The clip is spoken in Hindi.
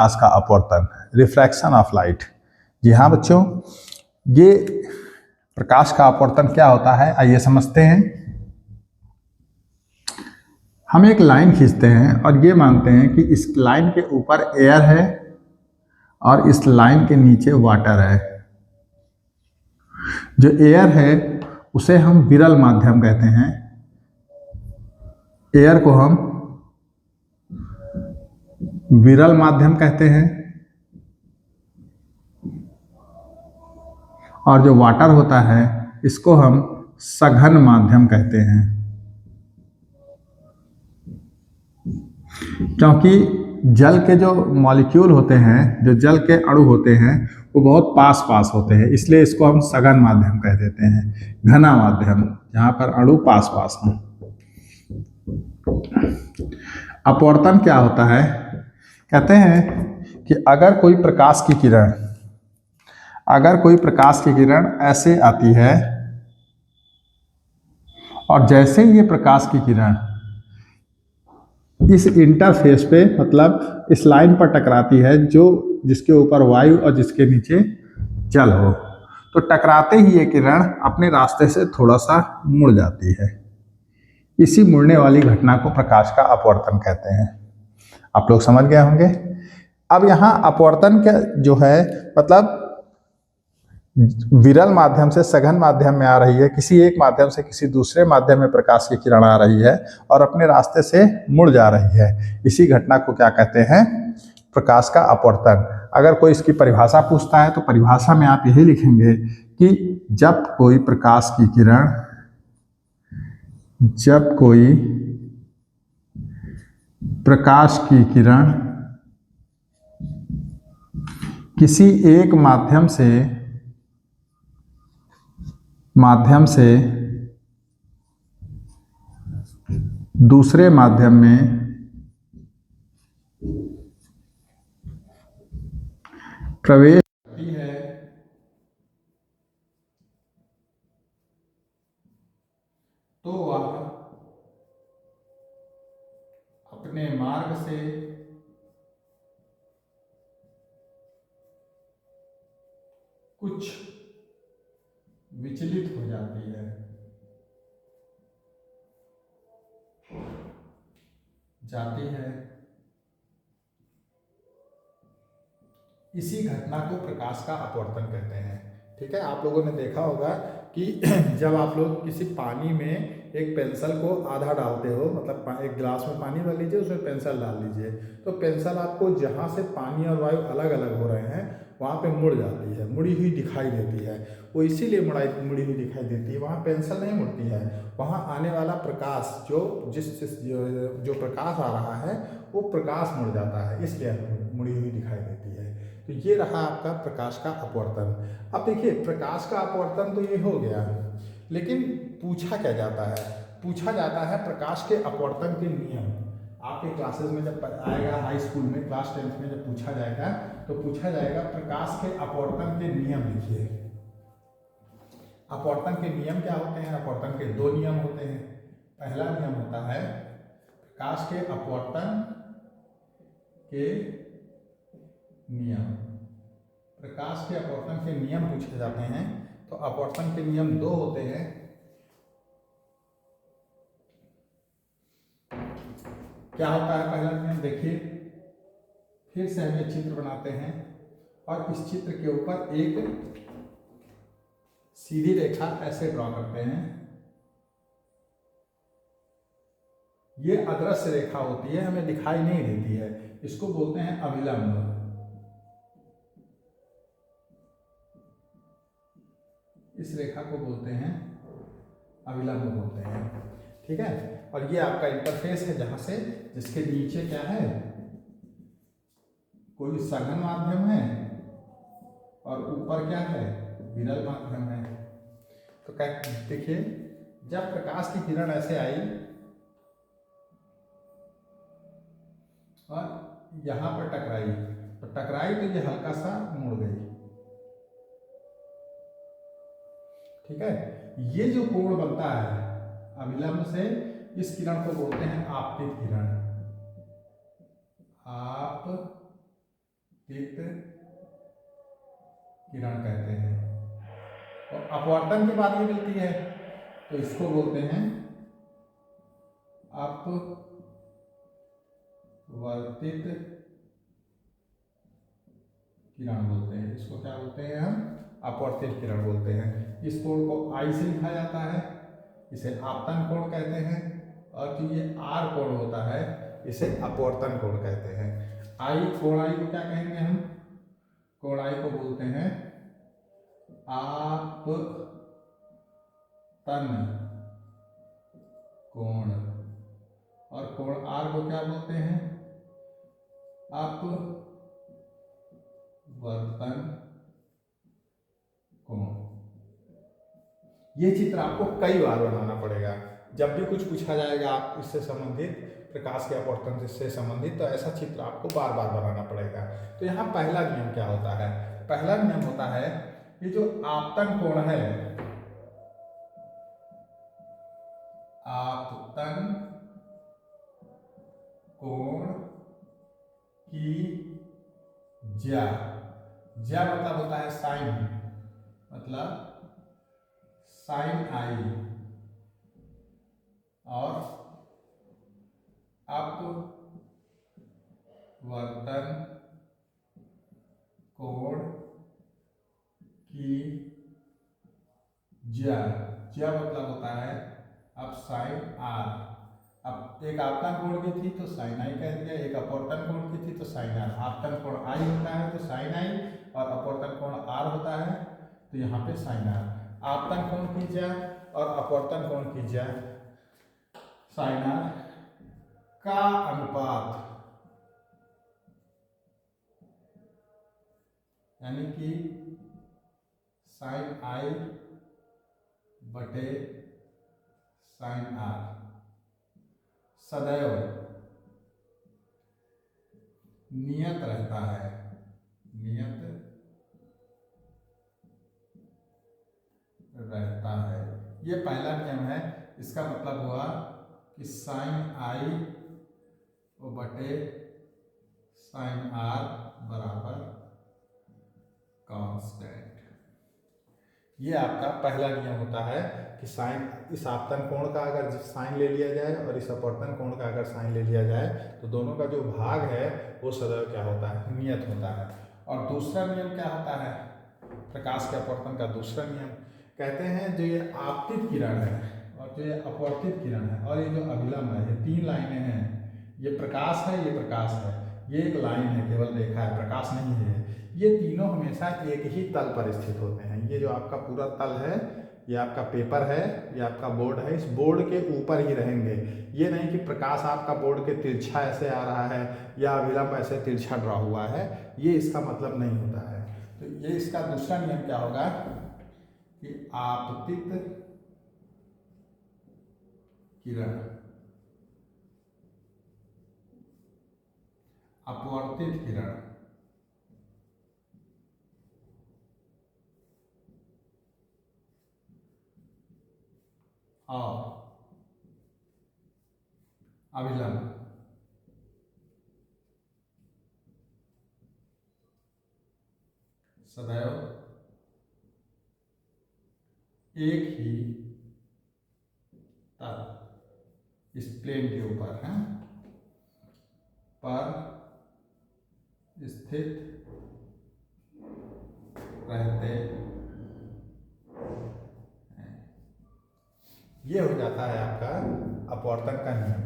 प्रकाश का अपवर्तन, रिफ्रैक्शन ऑफ लाइट। जी हाँ बच्चों, ये प्रकाश का अपवर्तन क्या होता है आइए समझते हैं। हम एक लाइन खींचते हैं और ये मानते हैं कि इस लाइन के ऊपर एयर है और इस लाइन के नीचे वाटर है। जो एयर है उसे हम विरल माध्यम कहते हैं, एयर को हम विरल माध्यम कहते हैं, और जो वाटर होता है इसको हम सघन माध्यम कहते हैं। क्योंकि जल के जो मॉलिक्यूल होते हैं, जो जल के अणु होते हैं, वो बहुत पास पास होते हैं, इसलिए इसको हम सघन माध्यम कह देते हैं, घना माध्यम, जहाँ पर अणु पास पास हों। अपवर्तन क्या होता है? कहते हैं कि अगर कोई प्रकाश की किरण ऐसे आती है और जैसे ही ये प्रकाश की किरण इस इंटरफेस पे, मतलब इस लाइन पर टकराती है, जो जिसके ऊपर वायु और जिसके नीचे जल हो, तो टकराते ही ये किरण अपने रास्ते से थोड़ा सा मुड़ जाती है। इसी मुड़ने वाली घटना को प्रकाश का अपवर्तन कहते हैं। आप लोग समझ गए होंगे। अब यहाँ अपवर्तन क्या जो है, मतलब विरल माध्यम से सघन माध्यम में आ रही है, किसी एक माध्यम से किसी दूसरे माध्यम में प्रकाश की किरण आ रही है और अपने रास्ते से मुड़ जा रही है, इसी घटना को क्या कहते हैं? प्रकाश का अपवर्तन। अगर कोई इसकी परिभाषा पूछता है तो परिभाषा में आप यही लिखेंगे कि जब कोई प्रकाश की किरण किसी एक माध्यम से दूसरे माध्यम में प्रवेश करती है तो वह अपने मार्ग से कुछ विचलित हो जाती है, इसी घटना को प्रकाश का अपवर्तन कहते हैं। ठीक है, आप लोगों ने देखा होगा कि जब आप लोग किसी पानी में एक पेंसिल को आधा डालते हो, मतलब एक गिलास में पानी भर लीजिए, उसमें पेंसिल डाल लीजिए, तो पेंसिल आपको जहाँ से पानी और वायु अलग अलग हो रहे हैं वहाँ पे मुड़ जाती है, मुड़ी हुई दिखाई देती है। वो इसीलिए मुड़ी हुई दिखाई देती है, वहाँ पेंसिल नहीं मुड़ती है, वहाँ आने वाला प्रकाश जो प्रकाश आ रहा है वो प्रकाश मुड़ जाता है, इसलिए मुड़ी हुई दिखाई देती है। तो ये रहा आपका प्रकाश का अपवर्तन। अब देखिए, प्रकाश का अपवर्तन तो ये हो गया, लेकिन पूछा क्या जाता है? पूछा जाता है प्रकाश के अपवर्तन के नियम। आपके क्लासेस में जब आएगा, हाई स्कूल में क्लास 10th में जब पूछा जाएगा तो पूछा जाएगा प्रकाश के अपवर्तन के नियम लिखिए। अपवर्तन के नियम क्या होते हैं? अपवर्तन के दो नियम होते हैं। पहला नियम होता है प्रकाश के अपवर्तन के नियम। प्रकाश के अपवर्तन के नियम पूछे जाते हैं तो अपवर्तन के नियम दो होते हैं। क्या होता है पहला नियम? देखिए, फिर से हम एक चित्र बनाते हैं और इस चित्र के ऊपर एक सीधी रेखा ऐसे ड्रॉ करते हैं। ये अदृश्य रेखा होती है, हमें दिखाई नहीं देती है, इसको बोलते हैं अभिलंब। इस रेखा को बोलते हैं अभिलंब बोलते हैं। ठीक है, और ये आपका इंटरफेस है, जहां से जिसके नीचे क्या है, कोई सघन माध्यम है और ऊपर क्या है, विरल माध्यम है। तो क्या देखिए, जब प्रकाश की किरण ऐसे आई और यहां पर टकराई, तो ये हल्का सा मुड़ गई। ठीक है, ये जो कोण बनता है अभिलंब से, इस किरण को बोलते हैं आपतित किरण। आपतित किरण कहते हैं। और अपवर्तन की बात ही मिलती है तो इसको बोलते हैं अपवर्तित किरण बोलते हैं। इसको क्या बोलते हैं हम? अपवर्तित किरण बोलते हैं। इस कोण को आई से लिखा जाता है, इसे आपतन कोण कहते हैं। और जो ये आर कोण होता है इसे अपवर्तन कोण कहते हैं। कोण आई को क्या कहेंगे हम? कोण आई को बोलते हैं आपतन कोण। और कोण आर को क्या बोलते हैं? अपवर्तन कोण। ये चित्र आपको कई बार बनाना पड़ेगा। जब भी कुछ पूछा जाएगा आप इससे संबंधित, प्रकाश के अपवर्तन से संबंधित, तो ऐसा चित्र आपको बार बार बनाना पड़ेगा। तो यहाँ पहला नियम क्या होता है? पहला नियम होता है ये जो आपतन कोण है, आपतन कोण की ज्या मतलब होता है साइन, मतलब साइन आई। और अपवर्तन कोण की ज्या मतलब होता है अब साइन आर। अब एक आपतन कोण की थी तो साइन आई कह दिया, एक अपवर्तन कोण की थी तो साइन आर। आपतन कोण आई होता है तो साइन आई, और अपवर्तन कोण आर होता है तो यहाँ पे साइन आर। आपतन कोण की ज्या और अपवर्तन कोण की ज्या साइन आर का अनुपात, यानी कि साइन आई बटे साइन आर सदैव नियत रहता है। ये पहला नियम है। इसका मतलब हुआ कि साइन आई बटे साइन आर बराबर कांस्टेंट। ये आपका पहला नियम होता है कि साइन, इस आपतन कोण का अगर साइन ले लिया जाए और इस अपवर्तन कोण का अगर साइन ले लिया जाए तो दोनों का जो भाग है वो सदैव क्या होता है? नियत होता है। और दूसरा नियम क्या होता है प्रकाश के अपवर्तन का? दूसरा नियम कहते हैं जो ये आपतित किरण है और जो ये अपवर्तित किरण है और ये जो अभिलंब है, ये तीन लाइनें हैं। ये प्रकाश है, ये प्रकाश है, ये एक लाइन है, केवल रेखा है, प्रकाश नहीं है। ये तीनों हमेशा एक ही तल पर स्थित होते हैं। ये जो आपका पूरा तल है, ये आपका पेपर है, ये आपका बोर्ड है, इस बोर्ड के ऊपर ही रहेंगे। ये नहीं कि प्रकाश आपका बोर्ड के तिरछा ऐसे आ रहा है या अभिलंब ऐसे तिरछा ड्रा हुआ है, ये इसका मतलब नहीं होता है। तो ये इसका दूसरा नियम क्या होगा कि आपतित किरण, अपवर्तित किरण और अभिलंब सदैव एक ही तल, इस प्लेन के ऊपर है पर स्थित रहते हैं। ये हो जाता है आपका अपवर्तन का नियम।